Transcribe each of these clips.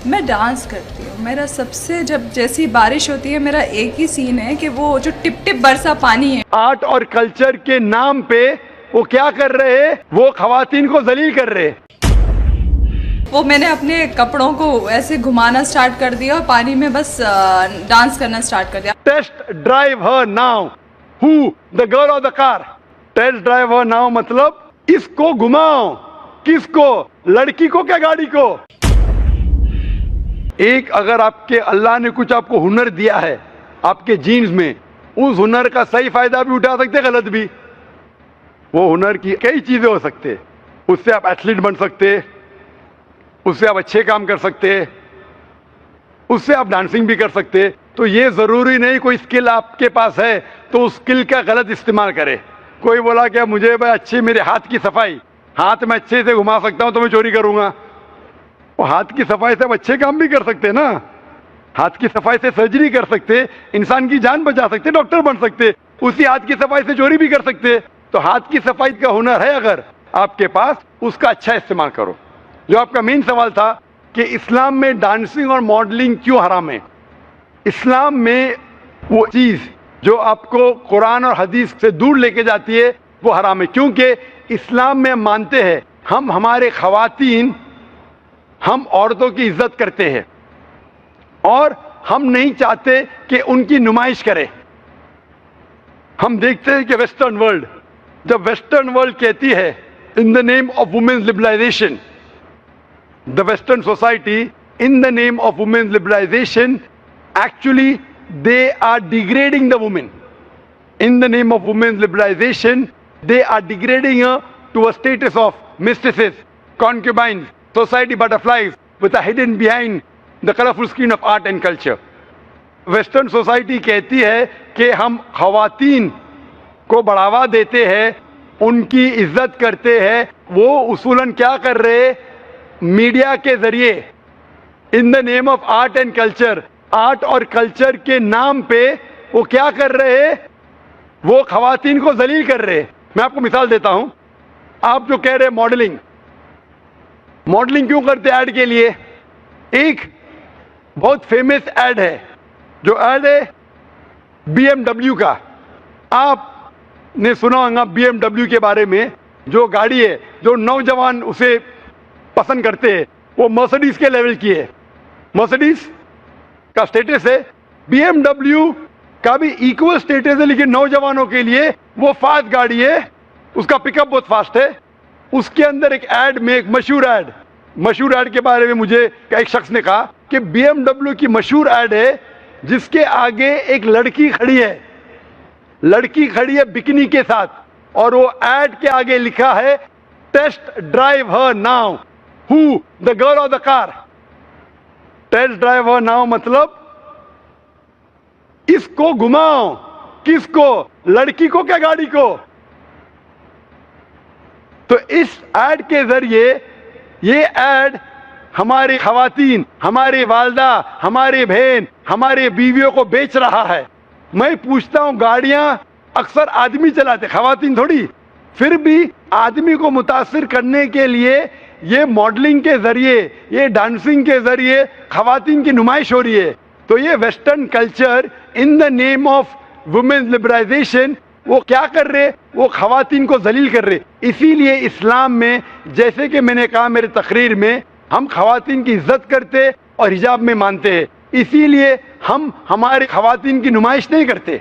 मैं डांस करती हूँ। मेरा सबसे जब जैसी बारिश होती है मेरा एक ही सीन है कि वो जो टिप टिप बरसा पानी है। आर्ट और कल्चर के नाम पे वो क्या कर रहे हैं, वो खवातीन को जलील कर रहे हैं। वो मैंने अपने कपड़ों को ऐसे घुमाना स्टार्ट कर दिया और पानी में बस डांस करना स्टार्ट कर दिया। Test drive her now, who the girl of the car. Test drive her now मतलब इसको घुमाओ। किसको? लड़की को क्या गाड़ी को? एक अगर आपके अल्लाह ने कुछ आपको हुनर दिया है आपके जीन्स में, उस हुनर का सही फायदा भी उठा सकते, गलत भी। वो हुनर की कई चीजें हो सकते, उससे आप एथलीट बन सकते, उससे आप अच्छे काम कर सकते, उससे आप डांसिंग भी कर सकते। तो ये जरूरी नहीं कोई स्किल आपके पास है तो उस स्किल का गलत इस्तेमाल करे। कोई बोला क्या मुझे भाई अच्छी मेरे हाथ की सफाई, हाथ में अच्छे से घुमा सकता हूं तो मैं चोरी करूंगा। वो हाथ की सफाई से आप अच्छे काम भी कर सकते ना। हाथ की सफाई से सर्जरी कर सकते, इंसान की जान बचा सकते, डॉक्टर बन सकते। उसी हाथ की सफाई से चोरी भी कर सकते। तो हाथ की सफाई का हुनर है अगर आपके पास, उसका अच्छा इस्तेमाल करो। जो आपका मेन सवाल था कि इस्लाम में डांसिंग और मॉडलिंग क्यों हराम है। इस्लाम में वो चीज जो आपको कुरान और हदीस से दूर लेके जाती है वो हराम है। क्योंकि इस्लाम में मानते हैं हम हमारे खवातीन, हम औरतों की इज्जत करते हैं और हम नहीं चाहते कि उनकी नुमाइश करें। हम देखते हैं कि वेस्टर्न वर्ल्ड, जब वेस्टर्न वर्ल्ड कहती है in the name of women's liberalisation, the western society in the name of women's liberalisation, actually they are degrading the woman. In the name of women's liberalization, they are degrading her to a status of mistresses, concubines, society butterflies with a hidden behind the colorful screen of art and culture. Western society कहती है कि हम खवातीन को बढ़ावा देते हैं, उनकी इज्जत करते हैं। वो उसूलन क्या कर रहे हैं? मीडिया के जरिए इन the name of art and culture, art और कल्चर के नाम पे वो क्या कर रहे हैं? वो खवातीन को जलील कर रहे हैं। मैं आपको मिसाल देता हूं। आप जो कह रहे हैं मॉडलिंग, मॉडलिंग क्यों करते हैं? ऐड के लिए। एक बहुत फेमस ऐड है, जो ऐड है BMW का। आपने सुना होगा BMW के बारे में, जो गाड़ी है जो नौजवान उसे पसंद करते हैं, वो मर्सिडीज के लेवल की है। मर्सिडीज का स्टेटस है, BMW का भी इक्वल स्टेटस है, लेकिन नौजवानों के लिए वो फास्ट गाड़ी है, उसका पिकअप बहुत फास्ट है। उसके अंदर एक ऐड में, एक मशहूर ऐड के बारे में मुझे एक शख्स ने कहा कि BMW की मशहूर ऐड है जिसके आगे एक लड़की खड़ी है बिकनी के साथ, और वो ऐड के आगे लिखा है test drive her now, who the girl of the car. Test drive her now मतलब इसको घुमाओ। किसको? लड़की को क्या गाड़ी को? तो इस ऐड के जरिए ये ऐड हमारी खवातीन, हमारी वालदा, हमारी बहन, हमारे बीवियों को बेच रहा है। मैं पूछता हूं, गाड़ियां अक्सर आदमी चलाते, खवातीन थोड़ी। फिर भी आदमी को मुतासिर करने के लिए ये मॉडलिंग के जरिए, ये डांसिंग के जरिए खवातीन की नुमाइश हो रही है। तो ये western culture in the name of women's liberalisation वो क्या कर रहे? वो खवातीन को जलील कर रहे। इसीलिए इस्लाम में, जैसे कि मैंने कहा मेरे तकरीर में, हम खवातीन की इज्जत करते और हिजाब में मानते हैं। इसीलिए हम हमारे खवातीन की नुमाइश नहीं करते।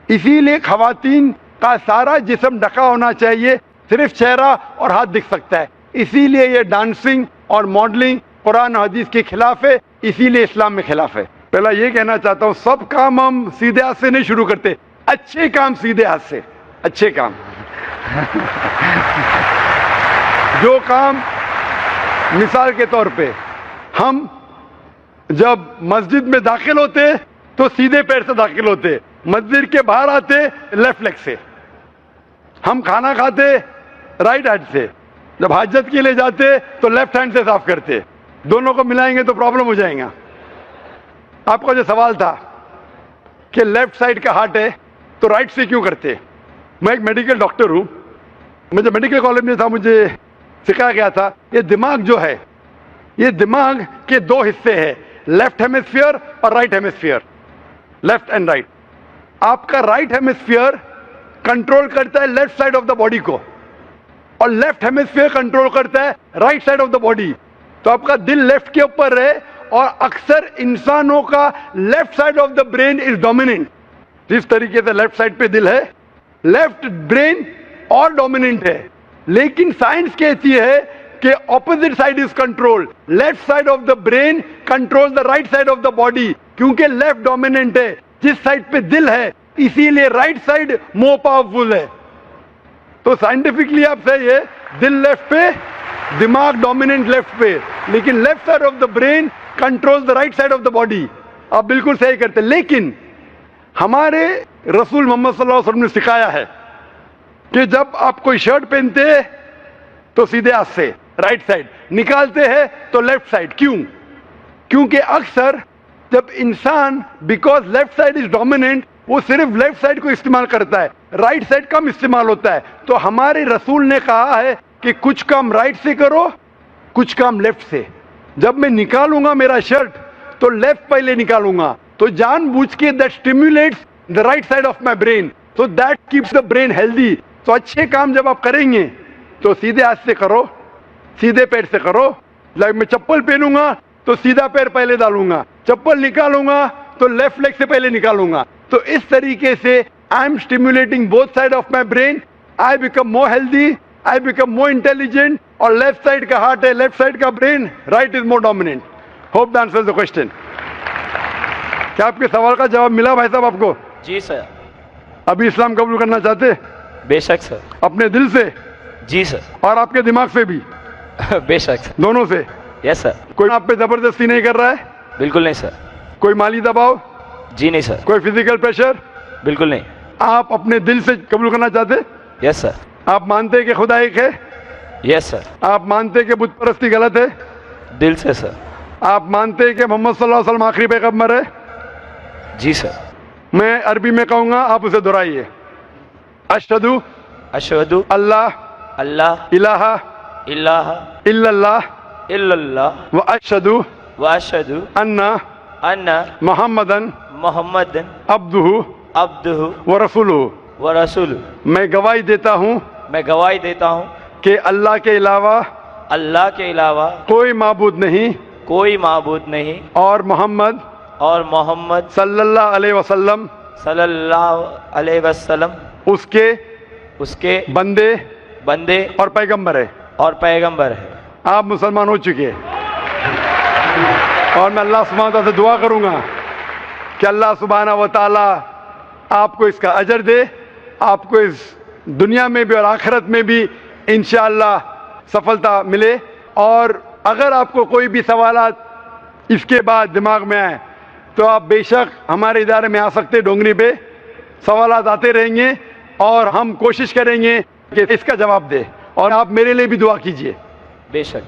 इसीलिए खवातीन का सारा जिस्म ढका होना चाहिए, सिर्फ चेहरा और हाथ दिख सकता है। इसीलिए ये डांसिंग और मॉडलिंग कुरान हदीस के खिलाफ है, इसीलिए इस्लाम में खिलाफ है। पहला ये कहना चाहता हूं, सब काम हम सीधे हाथ से नहीं शुरू करते, अच्छे काम सीधे हाथ से। अच्छे काम जो काम, मिसाल के तौर पे, हम जब मस्जिद में दाखिल होते तो सीधे पैर से दाखिल होते, मस्जिद के बाहर आते लेफ्ट लेग से। हम खाना खाते राइट हैंड से, जब हाजत के लिए जाते तो लेफ्ट हैंड से साफ करते। दोनों को मिलाएंगे तो प्रॉब्लम हो जाएगा। आपका जो सवाल था कि लेफ्ट साइड का हार्ट है तो राइट से क्यों करते? मैं एक मेडिकल डॉक्टर हूं। मैं जब मेडिकल कॉलेज में था मुझे सिखाया गया था ये दिमाग जो है ये दिमाग के दो हिस्से हैं, लेफ्ट हेमिस्फीयर और right hemisphere, left and right. आपका राइट हेमिस्फीयर कंट्रोल करता है left side of the body को, और लेफ्ट हेमिस्फीयर कंट्रोल करता है right side of the body. तो आपका दिल लेफ्ट के ऊपर है, और अक्सर इंसानों का left side of the brain is dominant. जिस तरीके से लेफ्ट साइड पे दिल है, लेफ्ट ब्रेन और डोमिनेंट है। लेकिन साइंस कहती है कि opposite side is control, left side of the brain control the right side of the body, क्योंकि लेफ्ट डोमिनेंट है जिस साइड पे दिल है, इसीलिए राइट साइड मोर पावरफुल है। तो साइंटिफिकली आप सही है, दिल लेफ्ट पे, दिमाग डोमिनेंट लेफ्ट पे, लेकिन left side of the brain control the right side of the body. आप बिल्कुल सही करते, लेकिन हमारे रसूल मोहम्मद सल्लल्लाहु अलैहि वसल्लम ने सिखाया है कि जब आप कोई शर्ट पहनते हैं तो सीधे हाथ से राइट साइड, निकालते हैं तो लेफ्ट साइड। क्यों? क्योंकि अक्सर जब इंसान, because left side is dominant, वो सिर्फ लेफ्ट साइड को इस्तेमाल करता है, राइट साइड कम इस्तेमाल होता है। तो हमारे रसूल ने कहा है कि कुछ काम राइट से करो, कुछ काम लेफ्ट से। जब मैं निकालूंगा मेरा शर्ट तो लेफ्ट पहले निकालूंगा, तो जानबूझ के that stimulates the right side of my brain, so that keeps the brain healthy. तो अच्छे काम जब आप करेंगे तो सीधे हाथ से करो, सीधे पैर से करो। लाइक मैं चप्पल पहनूंगा तो सीधा पैर पहले डालूंगा, चप्पल निकालूंगा तो लेफ्ट लेग से पहले निकालूंगा। तो इस तरीके से I am stimulating both side of my brain, I become more healthy, I become more intelligent. और लेफ्ट साइड का हार्ट है, लेफ्ट साइड का brain, right is more dominant. Hope the answer the question. क्या आपके सवाल का जवाब मिला भाई साहब आपको? जी सर। अभी इस्लाम कबूल करना चाहते? बेशक सर। अपने दिल से? जी सर। और आपके दिमाग से भी? बेशक सर। दोनों से? Yes sir. कोई आप पे जबरदस्ती नहीं कर रहा है? बिल्कुल नहीं सर। कोई माली दबाव? जी नहीं सर। कोई फिजिकल प्रेशर? बिल्कुल नहीं। आप अपने दिल से कबूल करना चाहते? Yes sir. आप मानते हैं कि खुदा एक है? Yes sir. आप मानते हैं कि बुत परस्ती गलत है? दिल से सर। आप मानते हैं कि मोहम्मद सल्लल्लाहु अलैहि वसल्लम आखिरी पैगंबर है? जी सर। मैं अरबी में कहूंगा, आप उसे दोहराइए। अशहदु अशहदु अल्लाह अल्लाह इलाहा इल्लाह इल्लल्लाह इल्लल्लाह व अशहदु व अशहदु अन्ना अन्ना मुहम्मदन मोहम्मदन अब्दुहु अब्दुहु व रसूलुहु। व रसूल। मैं गवाही देता हूँ मैं गवाही देता हूँ कि अल्लाह के अलावा अल्लाह के अलावा कोई माबूद नहीं, कोई माबूद नहीं, और मोहम्मद मोहम्मद सल्लल्लाहु अलैहि वसल्लम सल्लल्लाहु अलैहि वसल्लम उसके बंदे बंदे और पैगंबर है। और पैगंबर है। आप मुसलमान हो चुके हैं, और मैं अल्लाह सुब्हानहू व तआला से दुआ करूंगा कि अल्लाह सुब्हानहू व तआला आपको इसका अजर दे, आपको इस दुनिया में भी और आखिरत में भी इंशाअल्लाह सफलता मिले। और अगर आपको कोई भी सवालात इसके बाद दिमाग में आए तो आप बेशक हमारे इदारे में आ सकते, डोंगरी पे सवालात आते रहेंगे और हम कोशिश करेंगे कि इसका जवाब दे। और आप मेरे लिए भी दुआ कीजिए। बेशक।